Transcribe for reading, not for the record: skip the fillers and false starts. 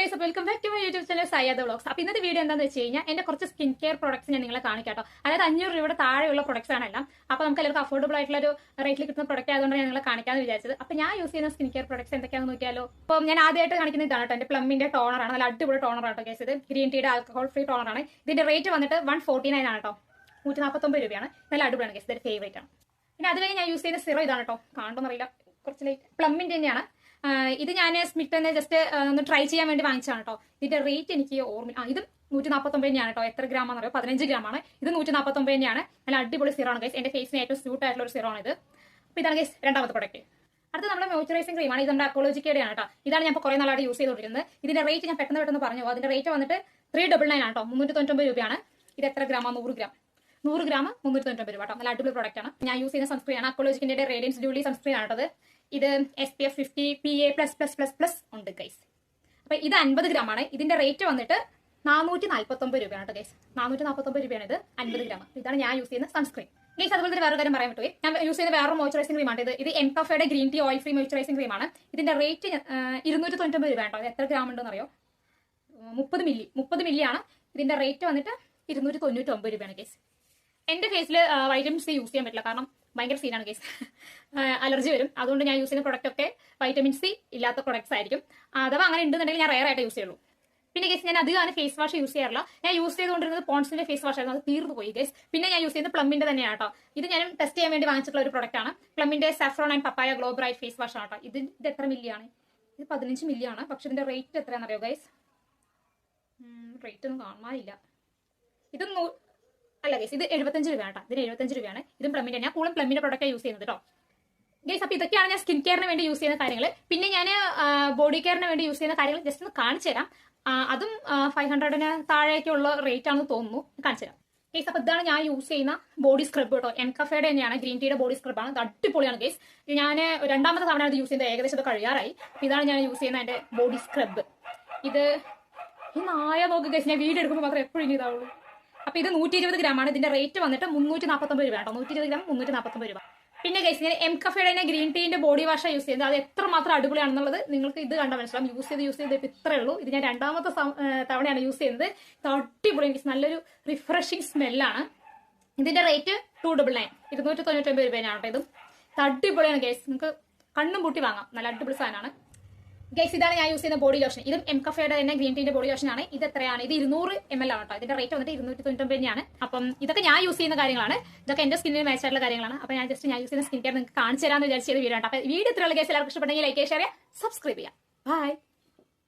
Guys, welcome back to my YouTube channel Sayyad vlogs. അപ്പോൾ ഇന്നത്തെ video എന്താണെന്ന് വെച്ച് കഴിഞ്ഞാൽ എന്റെ കുറച്ച് സ്കിൻ കെയർ പ്രോഡക്ട്സ് ഞാൻ നിങ്ങളെ കാണിക്കാം കേട്ടോ. അതായത് 500 രൂപയുടെ താഴെയുള്ള പ്രൊഡക്ട്സ് ആണ് എല്ലാം. അപ്പോൾ നമുക്ക് എല്ലാവർക്കും അഫോർഡബിൾ ആയിട്ടുള്ള ഒരു റേറ്റിൽ കിട്ടുന്ന പ്രൊഡക്റ്റ് ആയതുകൊണ്ട് ഞാൻ നിങ്ങളെ കാണിക്കാമെന്ന് വിചാരിച്ചത്. അപ്പോൾ ഞാൻ യൂസ് ചെയ്യുന്ന സ്കിൻ കെയർ പ്രോഡക്ട്സ് എന്തൊക്കെയാണെന്ന് നോക്കിയാലോ. അപ്പോൾ ഞാൻ ആദ്യമായിട്ട് കാണിക്കുന്ന ഇതാണ് കേട്ടോ. എന്റെ പ്ലമ്മിന്റെ ടോണറാണ്. നല്ല അടിപൊളി ടോണറാണ് കേട്ടോ ഗൈസ്. ഇത് ഗ്രീൻ ടീയുടെ ആൽക്കഹോൾ ഫ്രീ ടോണറാണ്. ഇതിന്റെ റേറ്റ് വന്നിട്ട് 149 ആണ് കേട്ടോ. 149 രൂപയാണ്. നല്ല അടിപൊളിയാണ് ഗൈസ്. ഇതൊരു ഫേവറേറ്റ് ആണ്. പിന്നെ അതുവരെ ഞാൻ യൂസ് ചെയ്യുന്ന സിറോ ഇതാണ് കേട്ടോ. കാണുമെന്നറിയില്ല, കുറച്ച് ലൈറ്റ് പ്ലമ്മിന്റെ തന്നെയാണ്. ഇത് ഞാൻ സ്മിത്ത് ജസ്റ്റ് ഒന്ന് ട്രൈ ചെയ്യാൻ വേണ്ടി വാങ്ങിച്ചതാണ് കേട്ടോ. ഇതിന്റെ റേറ്റ് എനിക്ക് ഓർമ്മ. ഇത് 149 തന്നെയാണ് കേട്ടോ. എത്ര ഗ്രാം ആണെന്ന് അറിയോ? 15 ഗ്രാമാണ്. ഇത് 149 തന്നെയാണ്. നല്ല അടിപൊളി സിറോ ആണ് ഗൈസ്. എന്റെ ഫേസിന് ഏറ്റവും സ്യൂട്ട് ആയിട്ടുള്ള ഒരു സിറോ ആണ് ഇത്. അപ്പോൾ ഇതാണ് ഗൈസ് രണ്ടാമത്തെ പ്രൊഡക്റ്റ്. അടുത്ത നമ്മുടെ മോയ്സ്ചറൈസിംഗ് ക്രീമാണ്. ഇത് നമ്മുടെ അക്കോളജിക്കയുടെ ആണ് കേട്ടോ. ഇതാണ് ഞാൻ ഇപ്പോൾ കുറേ നാളായിട്ട് യൂസ് ചെയ്തുകൊണ്ടിരിക്കുന്നത്. ഇതിന്റെ റേറ്റ് ഞാൻ പെട്ടെന്ന് പറഞ്ഞു. അതിന്റെ റേറ്റ് വന്നിട്ട് 399 ആണ് കേട്ടോ. 399 രൂപയാണ്. ഇത് എത്ര ഗ്രാമാണ്? 100 ഗ്രാം. 100 ഗ്രാം 399 രൂപ കേട്ടോ. നല്ല അടിപൊളി പ്രോഡക്റ്റ് ആണ്. ഞാൻ യൂസ് ചെയ്യുന്ന സൺസ്ക്രീൻ ആണ് അക്കോളജിക്കിന്റെ റേഡിയൻസ് ഡ്യൂലി സൺസ്ക്രീൻ ആണ് കേട്ടത്. ഇത് SPF 50 PA++++ ഉണ്ട് ഗൈസ്. അപ്പൊ ഇത് 50 ഗ്രാം ആണ്. ഇതിന്റെ റേറ്റ് വന്നിട്ട് 449 രൂപയാണ് കേട്ടോ ഗൈസ്. 449 രൂപയാണ് ഇത് 50 ഗ്രാം. ഇതാണ് ഞാൻ യൂസ് ചെയ്യുന്ന സൺസ്ക്രീൻ ഗൈസ്. അതുപോലെ തന്നെ വേറെ കാര്യം പറയാൻ പറ്റുമോ, ഞാൻ യൂസ് ചെയ്യുന്ന വേറെ മോയ്സ്ചറൈസിംഗ് ക്രീമാണ് ഇത് എൻകഫയുടെ green tea oil free moisturising ക്രീമാണ്. ഇതിന്റെ റേറ്റ് 299 രൂപ കേട്ടോ. എത്ര ഗ്രാം ഉണ്ടെന്ന് അറിയോ? 30 മില്ലി ആണ്. ഇതിന്റെ റേറ്റ് വന്നിട്ട് 299 രൂപയാണ് ഗൈസ്. എന്റെ ഫേസിൽ വൈറ്റമിൻ സി യൂസ് ചെയ്യാൻ പറ്റില്ല, കാരണം ഭയങ്കര സീനാണ് കേസ്. അലർജി വരും. അതുകൊണ്ട് ഞാൻ യൂസ് ചെയ്യുന്ന പ്രൊഡക്റ്റ് ഒക്കെ വൈറ്റമിൻ സി ഇല്ലാത്ത പ്രൊഡക്ട്സ് ആയിരിക്കും. അഥവാ അങ്ങനെ ഉണ്ടെന്നുണ്ടെങ്കിൽ ഞാൻ റെയർ ആയിട്ട് യൂസ് ചെയ്യുള്ളൂ. പിന്നെ കേസ് ഞാൻ അധികം ഫേസ് വാഷ് യൂസ് ചെയ്യാറില്ല. ഞാൻ യൂസ് ചെയ്തുകൊണ്ടിരുന്നത് പോൺസിന്റെ ഫേസ് വാഷ് ആയിരുന്നു. അത് തീർന്നു പോയി കേസ്. പിന്നെ ഞാൻ യൂസ് ചെയ്യുന്നത് പ്ലമ്മിന്റെ തന്നെയാണ് കേട്ടോ. ഇത് ഞാൻ ടെസ്റ്റ് ചെയ്യാൻ വേണ്ടി വാങ്ങിച്ചിട്ടുള്ള ഒരു പ്രൊഡക്റ്റ് ആണ്. പ്ലമ്മിന്റെ saffron and papaya glow bright face wash ആണ് കേട്ടോ. ഇത് എത്ര മില്ലിയാണ്? ഇത് 15 മില്ലിയാണ്. പക്ഷെ ഇതിന്റെ റേറ്റ് എത്രയാണെന്ന് അറിയോ ഗൈസ്? റേറ്റ് ഒന്നും കാണാനില്ല. ഇത് അല്ല ഗൈസ്, ഇത് 75 രൂപയാണ് കേട്ടോ. ഇതിന് 75 രൂപയാണ്. ഇതും പ്ലമ്മിന്റെ. ഞാൻ കൂടുതലും പ്ലമ്മിന്റെ പ്രൊഡക്റ്റ് യൂസ് ചെയ്യുന്നത് കേട്ടോ ഗൈസ്. അപ്പൊ ഇതൊക്കെയാണ് ഞാൻ സ്കിൻ കെയറിന് വേണ്ടി യൂസ് ചെയ്യുന്ന കാര്യങ്ങൾ. പിന്നെ ഞാൻ ബോഡി കെയറിന് വേണ്ടി യൂസ് ചെയ്യുന്ന കാര്യങ്ങൾ ജസ്റ്റ് ഒന്ന് കാണിച്ചു തരാം. അതും 500-ന് താഴേക്കുള്ള റേറ്റ് ആണെന്ന് തോന്നുന്നു. കാണിച്ചു തരാം ഗൈസ്. അപ്പൊ ഇതാണ് ഞാൻ യൂസ് ചെയ്യുന്ന ബോഡി സ്ക്രബ് കേട്ടോ. എൻകഫയുടെ തന്നെയാണ്, ഗ്രീൻ ടീയുടെ ബോഡി സ്ക്രബാണ്. ഇത് അടിപൊളിയാണ് ഗൈസ്. ഞാൻ രണ്ടാമത്തെ തവണ ഇത് യൂസ് ചെയ്യുന്നത്. ഏകദേശം ഇത് കഴിയാറായി. ഇതാണ് ഞാൻ യൂസ് ചെയ്യുന്ന എന്റെ ബോഡി സ്ക്രബ്. ഇത് ഈ നായ നോക്ക് ഗൈസ്. ഞാൻ വീഡിയോ എടുക്കുമ്പോൾ മാത്രമേ എപ്പോഴും ഇനി ഇതാവുള്ളൂ. അപ്പൊ ഇത് 120 ഗ്രാം ആണ്. ഇതിന്റെ റേറ്റ് വന്നിട്ട് 349 രൂപ കേട്ടോ. 120 ഗ്രാം 349 രൂപ. പിന്നെ ഗൈസ്, ഞാൻ എൻകഫയുടെ ഗ്രീൻ ടീന്റെ ബോഡി വാഷ് യൂസ് ചെയ്യുന്നത്. അത് എത്രമാത്രം അടിപൊളിയാണെന്നുള്ളത് നിങ്ങൾക്ക് ഇത് കണ്ടാൽ മനസ്സിലാവും. യൂസ് ചെയ്ത് ഇത്രേ ഉള്ളൂ. ഇത് ഞാൻ രണ്ടാമത്തെ തവണയാണ് യൂസ് ചെയ്യുന്നത്. ഇത് അടിപൊളി ഗൈസ്. നല്ലൊരു റിഫ്രഷിങ് സ്മെല്ലാണ്. ഇതിന്റെ റേറ്റ് 299 299 രൂപയാണ് കേട്ടോ. ഇത് അടിപൊളിയാണ് ഗൈസ്. നിങ്ങൾക്ക് കണ്ണും പൂട്ടി വാങ്ങാം. നല്ല അടിപൊളി സാധനമാണ് ഗൈസ്. ഇതാണ് ഞാൻ യൂസ് ചെയ്യുന്ന ബോഡി ലോഷൻ. ഇതും എംകഫയുടെ തന്നെ ഗ്രീൻ ടീന്റെ ബോഡി ലോഷൻ ആണ്. ഇത് എത്രയാണ്? ഇത് 200 ml ആണ് കേട്ടോ. ഇതിന്റെ റേറ്റ് വന്നിട്ട് 299 ആണ്. അപ്പം ഇതൊക്കെ ഞാൻ യൂസ് ചെയ്യുന്ന കാര്യങ്ങളാണ്. ഇതൊക്കെ എന്റെ സ്കിന്നിന് മാച്ച് ആയിട്ടുള്ള കാര്യങ്ങളാണ്. അപ്പൊ ഞാൻ യൂസ് ചെയ്യുന്ന സ്കിൻ കെയർ നിങ്ങൾക്ക് കാണിച്ചു തരാമെന്ന് വിചാരിച്ച വീഡിയോ ആണ്. അപ്പൊ വീഡിയോ ഇത്രയുള്ള ഗൈസ് എല്ലാവർക്കും ഇഷ്ടപ്പെട്ടെങ്കിൽ ലൈക്ക് ഷെയർ ചെയ്യുക, സബ്സ്ക്രൈബ് ചെയ്യുക. ബൈ.